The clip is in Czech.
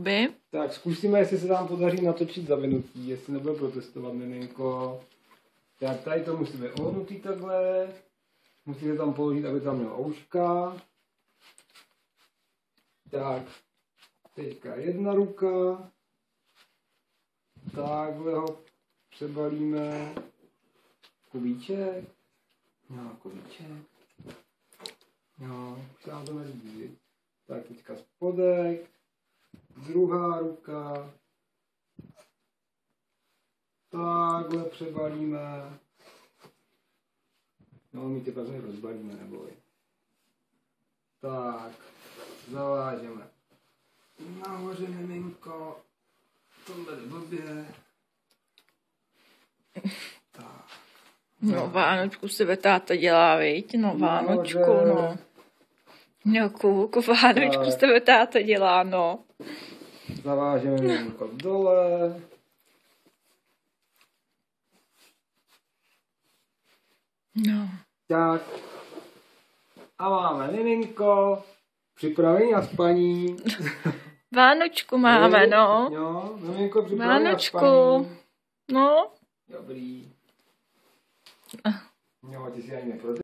By? Tak zkusíme, jestli se nám podaří natočit zavinutí, jestli nebude protestovat miminko. Tak tady to musíme ohnutý takhle. Musíte tam položit, aby tam měl ouška. Tak, teďka jedna ruka. Takhle ho přebalíme. Kubíček. No, kubíček. No, už se nám to nelíbí. Tak, teďka spodek. Druhá ruka. Takhle přebalíme. No, my ty pazy rozbalíme, neboj. Tak, zavážeme. Nahoře, miminko. Tohle jde blbě. Tak. No, Vánočku se táta dělá, viď? No, Vánočku, no. No, kůlku, Vánočku z tebe táta dělá, no. Zavážeme miminko dole. No. Tak. A máme miminko. Připravený na spaní. Vánočku máme, no. Jo, miminko připravený na spaní. Vánočku. No. Dobrý. Jo, ty si ani neprotestuješ.